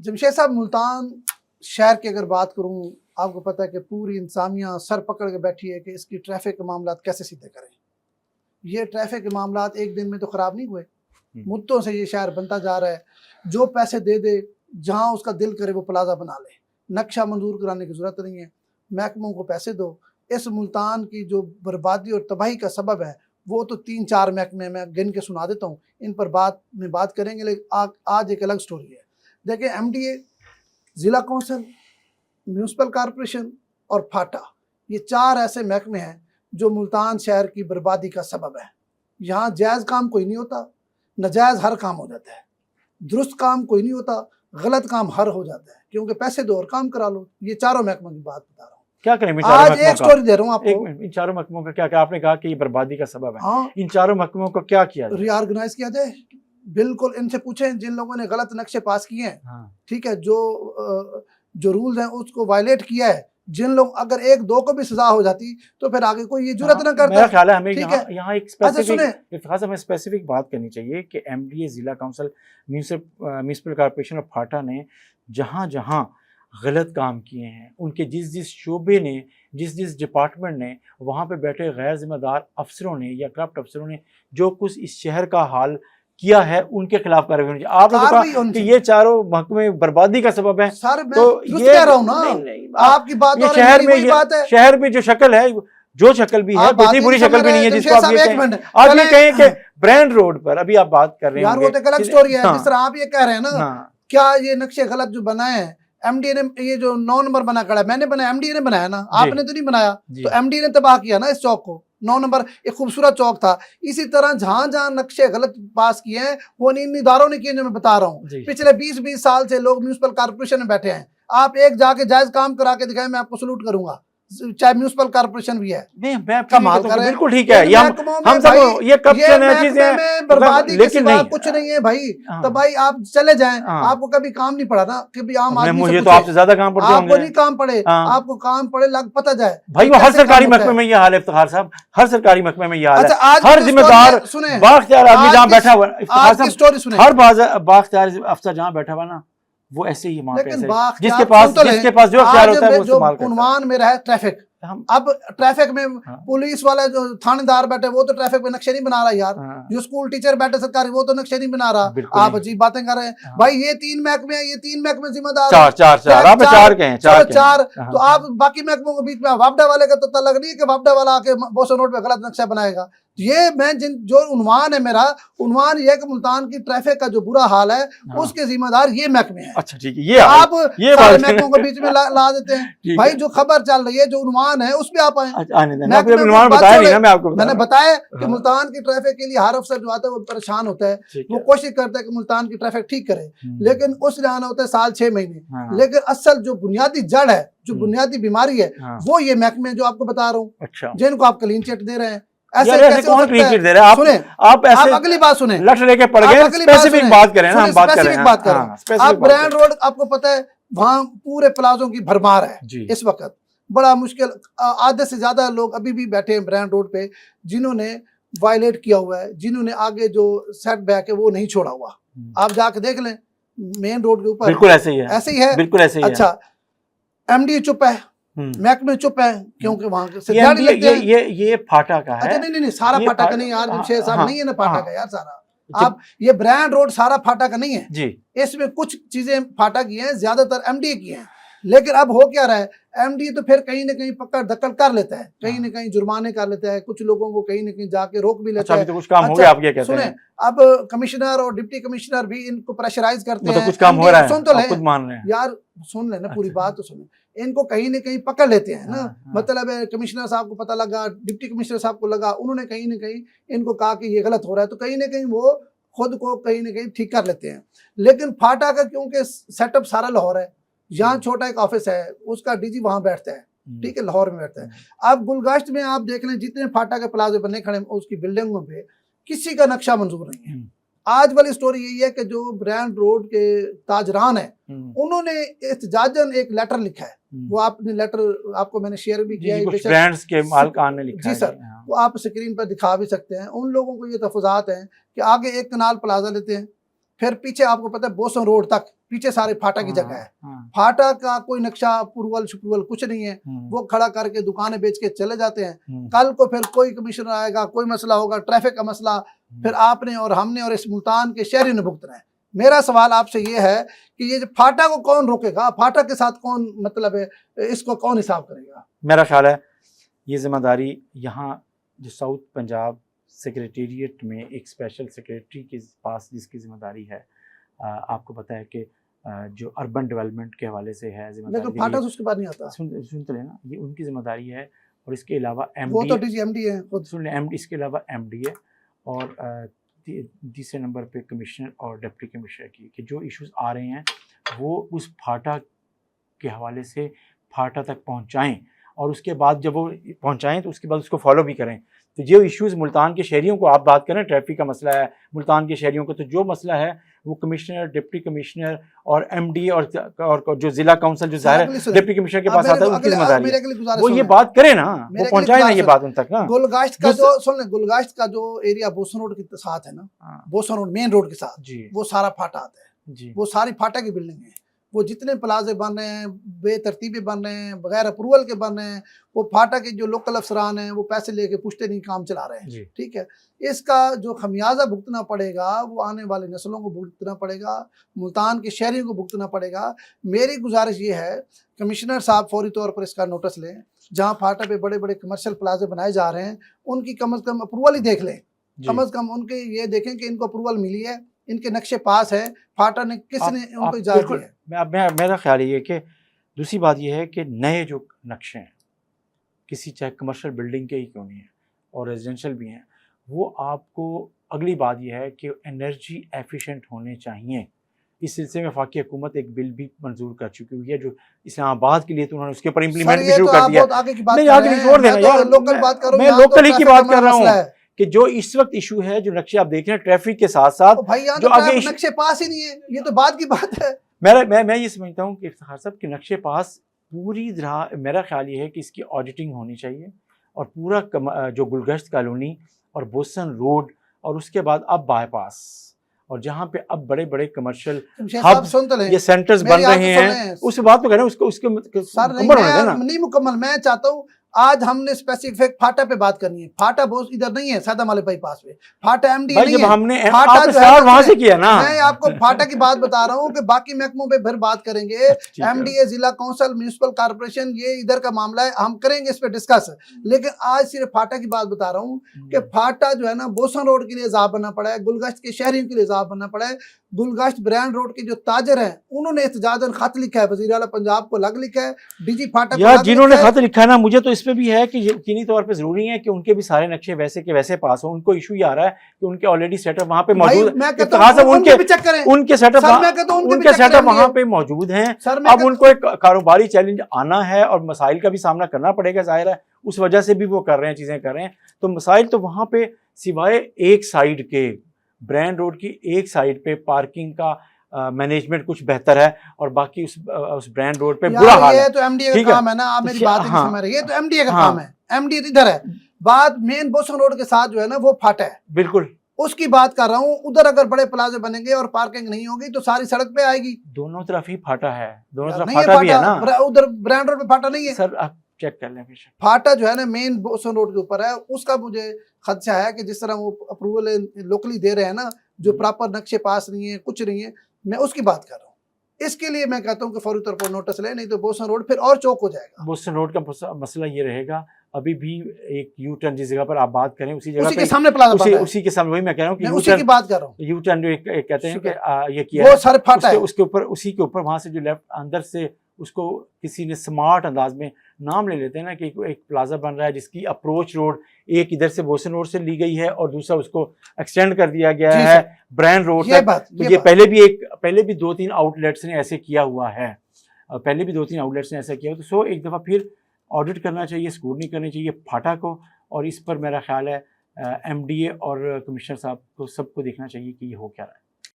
जमशेद साहब, मुल्तान शहर की अगर बात करूं, आपको पता है कि पूरी इंसानियत सर पकड़ के बैठी है कि इसकी ट्रैफिक के मामला कैसे सीधे करें। ये ट्रैफिक के मामला एक दिन में तो ख़राब नहीं हुए, मुद्दों से ये शहर बनता जा रहा है। जो पैसे दे दे, जहाँ उसका दिल करे वो प्लाजा बना ले, नक्शा मंजूर कराने की ज़रूरत नहीं है, महकमों को पैसे दो। इस मुल्तान की जो बर्बादी और तबाही का सबब है वो तो 3-4 महकमे मैं गिन के सुना देता हूँ, इन पर बात करेंगे। लेकिन आज एक अलग स्टोरी है। देखिए, MDA, ज़िला कौंसिल, म्यूनसिपल कॉरपोरेशन और फाटा, ये 4 ऐसे महकमे हैं जो मुल्तान शहर की बर्बादी का सबब है। यहाँ जायज़ काम कोई नहीं होता, नाजायज़ हर काम हो जाता है। दुरुस्त काम कोई नहीं होता, गलत काम हर हो जाता है, क्योंकि पैसे दो और काम करा लो। ये चारों महकमों की बात बता रहा हूँ। क्या करें आज एक स्टोरी दे रहा हूँ आपको। इन चारों महकमों का क्या आपने कहा कि ये बर्बादी का सबब है। हाँ, इन चारों महकमों को क्या किया जाए? रीऑर्गेनाइज किया जाए। बिल्कुल, इनसे पूछें जिन लोगों ने गलत नक्शे पास किए हैं। हाँ। ठीक है, जो रूल्स हैं उसको वायलेट किया है, जिन लोग, अगर 1-2 को भी सजा हो जाती तो फिर आगे कोई ये जुर्रत ना करता। मेरा ख्याल है हमें यहाँ एक स्पेसिफिक बात करनी चाहिए कि MDA, जिला काउंसिल, म्यूनसिपल कॉर्पोरेशन और फाटा ने जहाँ जहाँ गलत काम किए हैं, उनके जिस शोबे ने, जिस डिपार्टमेंट ने, वहाँ पे बैठे गैर जिम्मेदार अफसरों ने या करप्ट अफसरों ने जो कुछ इस शहर का हाल किया है, उनके खिलाफ कार्रवाई होनी चाहिए। आपने कहा कि ये चारों महकमे बर्बादी का सबब है, तो ये कह रहा हूं ना, आपकी बात ये शहर में जो शक्ल है, जो शक्ल भी है, इतनी बुरी शक्ल भी नहीं है जिसको आप ये कहें कि ब्रांड रोड पर अभी आप बात कर रहे हैं। यार वो तो अलग स्टोरी है। जिस तरह आप ये कह रहे हैं ना, क्या ये नक्शे गलत जो बनाए हैं MDA ने, ये जो 9 नंबर बना खड़ा है, मैंने बनाया, MDA ने बनाया ना, आपने तो नहीं बनाया। तो MDA ने तबाह किया ना इस चौक को। 9 नंबर एक खूबसूरत चौक था। इसी तरह जहां जहां नक्शे गलत पास किए हैं वो इन इदारों ने किए जो मैं बता रहा हूँ। पिछले 20-20 साल से लोग म्यूनसिपल कॉर्पोरेशन में बैठे हैं। आप एक जाके जायज काम करा के दिखाएं, मैं आपको सलूट करूंगा, चाहे म्यूनसिपल कॉर्पोरेशन भी है। कमाल कर, बिल्कुल ठीक है। हम सब ये करप्शन है, चीजें बर्बादी लेकिन नहीं, कुछ नहीं है भाई। तो भाई आप चले जाएं, आपको कभी काम नहीं पड़ा ना, कभी आम आदमी मुझे तो आपसे ज्यादा काम पड़ते होंगे। आपको नहीं काम पड़े, आपको काम पड़े लग पता जाए भाई। वो हर सरकारी महकमे में ये हाल है इफ्तिखार साहब, हर सरकारी महकमे में ये हाल है। हर जिम्मेदार बाख्तियार आदमी जहाँ बैठा हुआ, हर बाख्तियार अफसर जहाँ बैठा हुआ ना, वो ऐसे ही जिसके पास जो अख्तियार होता है वो इस्तेमाल करता है। उन्वान में रहा ट्रैफिक। अब ट्रैफिक में पुलिस वाला जो थानेदार बैठे वो तो ट्रैफिक में नक्शे नहीं बना रहा यार। जो स्कूल टीचर बैठे सरकारी वो तो नक्शे नहीं बना रहा। आप अजीब बातें कर रहे हैं भाई। ये 3 महकमे हैं, ये 3 महकमे जिम्मेदार चार। तो आप बाकी महकमों के बीच में वापडा वाले का तो तल्लक नहीं है कि वापडा वाला आके बोसो नोट पे गलत नक्शा बनाएगा। ये मैं जो उन्वान है मेरा, उन्वान ये कि मुल्तान की ट्रैफिक का जो बुरा हाल है उसके जिम्मेदार ये महकमे हैं। अच्छा ठीक है, ये आप सारे महकमों के बीच में ला देते हैं भाई। जो खबर चल रही है, जो उन्वान है, उस पे आप आए। मैंने बताया कि मुल्तान की ट्रैफिक के लिए हर अफसर जो आता है वो परेशान होता है, वो कोशिश करता है कि मुल्तान की ट्रैफिक ठीक करे, लेकिन उस जाना होता है साल 6 महीने। लेकिन असल जो बुनियादी जड़ है, जो बुनियादी बीमारी है, वो ये महकमे जो आपको बता रहा हूँ, जिनको आप क्लीन चिट दे रहे हैं। ऐसे कौन क्लीन चिट दे रहा है? सुने, आप अगली बात सुने, लट लेके पड़ गए। स्पेसिफिक बात करें ना, हम बात कर रहे हैं। आप ब्रांड रोड, आपको पता है वहाँ पूरे प्लाजों की भरमार है इस वक्त। बड़ा मुश्किल, आधे से ज्यादा लोग अभी भी बैठे हैं ब्रांड रोड पे जिन्होंने वायलेट किया हुआ है, जिन्होंने आगे जो सेट बैक है वो नहीं छोड़ा हुआ। आप जाके देख लें मेन रोड के ऊपर, बिल्कुल ऐसे ही है, ऐसे ही है, बिल्कुल ऐसे ही है। अच्छा, MDA चुप है, महकमे चुप है, क्योंकि वहाँ से ये फाटा का है। अच्छा नहीं, सारा फाटा का नहीं यार, जमशेद साहब, नहीं है ना फाटा का यार सारा। आप ये ब्रांड रोड सारा फाटा का नहीं है जी, इसमें कुछ चीजें फाटा की हैं, ज्यादातर MDA की हैं। लेकिन अब हो क्या रहा है, MDA तो फिर कहीं ना कहीं पकड़ दक्कड़ कर लेता है, कहीं ना कहीं जुर्माने कर लेता है, कुछ लोगों को कहीं ना कहीं जाके रोक भी लेता है। तो कुछ काम हो गया, आप ये कहते सुने, हैं? अब कमिश्नर और डिप्टी कमिश्नर भी इनको प्रेशराइज करते हैं। कुछ काम हो रहा है, सुन तो ले, खुद मान रहे हैं यार, सुन लेना पूरी बात तो सुने। इनको कहीं ना कहीं पकड़ लेते हैं ना, मतलब कमिश्नर साहब को पता लगा, डिप्टी कमिश्नर साहब को लगा, उन्होंने कहीं ना कहीं इनको कहा कि ये गलत हो रहा है, तो कहीं ना कहीं वो खुद को कहीं ना कहीं ठीक कर लेते हैं। लेकिन फाटा का क्योंकि सेटअप सारा लाहौर है, यहाँ छोटा एक ऑफिस है, उसका DG वहां बैठता है, ठीक है, लाहौर में बैठता है। अब गुलगश्त में आप देख लें, जितने फाटा के प्लाजे बने खड़े उसकी बिल्डिंगों पे किसी का नक्शा मंजूर नहीं है। आज वाली स्टोरी यही है कि जो ब्रांड रोड के ताजरान है, उन्होंने एहतजाजन एक लेटर लिखा है। वो आपने लेटर, आपको मैंने शेयर भी किया है, कुछ ब्रांड्स के मालिकान ने लिखा जी सर, वो आप स्क्रीन पर दिखा भी सकते हैं। उन लोगों को ये तफजात हैं कि आगे एक कनाल प्लाजा लेते हैं, फिर पीछे आपको पता है बोसो रोड तक पीछे सारे फाटा की जगह है। हाँ, फाटा का कोई नक्शा अप्रूवल शुप्रूवल कुछ नहीं है, वो खड़ा करके दुकानें बेच के चले जाते हैं। कल को फिर कोई कमिश्नर आएगा, कोई मसला होगा, ट्रैफिक का मसला, फिर आपने और हमने और इस मुल्तान के शहरी ने भुगतना है। मेरा सवाल आपसे ये है कि ये जो फाटा को कौन रोकेगा, फाटा के साथ कौन मतलब है, इसको कौन हिसाब करेगा? मेरा ख्याल है ये जिम्मेदारी यहाँ जो साउथ पंजाब सेक्रेटेरिएट में एक स्पेशल सेक्रेटरी के पास जिसकी जिम्मेदारी है, आपको पता है कि जो अर्बन डेवलपमेंट के हवाले से है लेकिन फाटा तो उसके बाद नहीं आता। सुन तो लेना, ये उनकी जिम्मेदारी है। और इसके अलावा वो तो DG-MD है खुद। सुन ले, MD इसके अलावा MD है और तीसरे नंबर पे कमिश्नर और डिप्टी कमिश्नर की कि जो इश्यूज आ रहे हैं वो उस फाटा के हवाले से फाटा तक पहुंचाएं और उसके बाद जब वो पहुंचाएं तो उसके बाद उसको फॉलो भी करें। तो जो इश्यूज़ मुल्तान के शहरियों को आप बात करें, ट्रैफिक का मसला है मुल्तान के शहरियों को, तो जो मसला है वो कमिश्नर, डिप्टी कमिश्नर और MD और जो ज़िला काउंसिल जो ज़ाहिर है डिप्टी कमिश्नर के पास आता है उनकी जिम्मेदारी है, वो ये बात करें ना, वो पहुंचाए ना ये बात उन तक ना। गुलगाश्त का जो सुन ले, गुलगाश्त का जो एरिया बोसन रोड के साथ है ना, बोसन रोड मेन रोड के साथ जी, वो सारा फाटा आता है जी, वो सारी फाटा की बिल्डिंग है। वो जितने प्लाजे बन रहे हैं बेतरतीबे बन रहे हैं, बगैर अप्रूवल के बन रहे हैं, वो फाटा के जो लोकल अफसरान हैं वो पैसे लेके पुश्ते नहीं काम चला रहे हैं। ठीक है, इसका जो खमियाजा भुगतना पड़ेगा वो आने वाली नस्लों को भुगतना पड़ेगा, मुल्तान के शहरियों को भुगतना पड़ेगा। मेरी गुजारिश ये है कमिश्नर साहब फौरी तौर पर इसका नोटिस लें। जहाँ फाटा पे बड़े बड़े कमर्शियल प्लाजे बनाए जा रहे हैं उनकी कम अज़ कम अप्रूवल ही देख लें, कम अज़ कम उनके ये देखें कि इनको अप्रूवल मिली है, इनके नक्शे पास है, फाटा ने किसने उनको इजाज़त दी है। मेरा ख्याल ये है कि दूसरी बात ये है कि नए जो नक्शे हैं किसी चाहे कमर्शियल बिल्डिंग के ही क्यों नहीं है और रेजिडेंशियल भी हैं, वो आपको अगली बात ये है कि एनर्जी एफिशिएंट होने चाहिए। इस सिलसिले में वफाकी हुकूमत एक बिल भी मंजूर कर चुकी हुई है जो इस्लामाबाद के लिए, तो उन्होंने उसके ऊपर इम्प्लीमेंट भी शुरू कर दिया। नहीं आगे छोड़ देना यार, मैं लोकल ही की बात कर रहा हूँ कि जो इस वक्त इशू है, जो नक्शे आप देख रहे हैं ट्रैफिक के साथ साथ भाई जो आगे नक्शे पास ही नहीं है, ये तो बाद की बात है। मैं ये समझता हूँ कि इफ्तिखार साहब के नक्शे पास पूरी तरह, मेरा ख्याल ये है कि इसकी ऑडिटिंग होनी चाहिए और पूरा जो गुलगश्त कॉलोनी और बोसन रोड और उसके बाद अब बाईपास और जहाँ पे अब बड़े बड़े कमर्शियल हब ये सेंटर्स बन रहे हैं, उस बात पे कह रहे हैं, उसके नहीं मुकम्मल। मैं चाहता हूँ आज हमने स्पेसिफिक फाटा पे बात करनी है। फाटा बहुत इधर नहीं है, सादा माले बाईपास पे फाटा MD नहीं है। हमने फाटा जो है वहां से किया ना, मैं आपको फाटा की बात बता रहा हूँ कि बाकी महकमों पे फिर बात करेंगे। MDA, जिला काउंसिल, म्यूनिसिपल कॉर्पोरेशन, ये इधर का मामला है, हम करेंगे इस पे डिस्कस। लेकिन आज सिर्फ फाटा की बात बता रहा हूँ कि फाटा जो है ना बोसन रोड के लिए इजाफ बनना पड़ा है, गुलगश्त के शहरियों के लिए इजाफ बनना पड़ा है। गुलगश्त ब्रांड रोड के जो ताजर हैं उन्होंने एहतजाजन खत लिखा है, वज़ीर आला पंजाब को अलग लिखा है, DG फाटा को अलग जिन्होंने खत लिखा है ना, मुझे तो इसमें भी है कि यकीनी तौर पे जरूरी है कि उनके भी सारे नक्शे वैसे के वैसे पास हो। उनको इशू ये आ रहा है कि उनके ऑलरेडी सेटअप वहां पे मौजूद है, उनके सेटअप वहां पे मौजूद हैं। अब उनको एक कारोबारी चैलेंज आना है और मसाइल का भी सामना करना पड़ेगा, जाहिर है उस वजह से भी वो कर रहे हैं, चीजें कर रहे हैं। तो मसाइल तो वहां पे सिवाय एक साइड के ब्रांड रोड की एक साइड पे पार्किंग का मैनेजमेंट कुछ बेहतर है और बाकी उस ब्रांड रोड पे बुरा हाल है। ये तो MDA का काम है ना, आप मेरी बात नहीं समझ रहे, ये तो MDA का काम है। MDA इधर है, बात मेन बोसन रोड के साथ जो है ना वो फाटा है, बिल्कुल उसकी बात कर रहा हूँ। उधर अगर बड़े प्लाजे बनेंगे और पार्किंग नहीं होगी तो सारी सड़क पे आएगी। दोनों तरफ ही फाटा है, दोनों तरफ फाटा भी है ना, उधर ब्रांड रोड पे फाटा नहीं है सर, आप चेक कर लें। फाटा जो है ना मेन बोसन रोड के ऊपर है, उसका मुझे खदशा है कि जिस तरह वो अप्रूवल लोकली दे रहे हैं ना, जो प्रॉपर नक्शे पास नहीं है, कुछ नहीं है, मैं उसकी बात कर रहा हूँ। इसके लिए मैं कहता हूँ कि फौरी तौर पर नोटिस ले, नहीं तो बोसन रोड फिर और चौक हो जाएगा। बोसन रोड का मसला ये रहेगा, अभी भी एक यू टर्न जिस जगह पर आप बात करें उसी जगह के सामने प्लाजा है, उसी के सामने, वही मैं कह रहा हूँ कि उसी की बात कर रहा हूँ। यू टर्न जो एक कहते हैं कि ये किया वो सर फाटा है, उसके ऊपर, उसी के ऊपर वहां से जो लेफ्ट अंदर से उसको किसी ने स्मार्ट अंदाज में नाम ले लेते हैं ना कि एक प्लाजा बन रहा है जिसकी अप्रोच रोड एक इधर से बोसन रोड से ली गई है और दूसरा उसको एक्सटेंड कर दिया गया है ब्रांड रोड तक। ये पहले भी 2-3 आउटलेट्स ने ऐसे किया हुआ है, पहले भी 2-3 आउटलेट्स ने ऐसा किया। तो सो एक दफ़ा फिर ऑडिट करना चाहिए, स्क्रूटनी करनी चाहिए फाटा को, और इस पर मेरा ख्याल है MDA और कमिश्नर साहब को सबको देखना चाहिए कि ये हो क्या रहा है।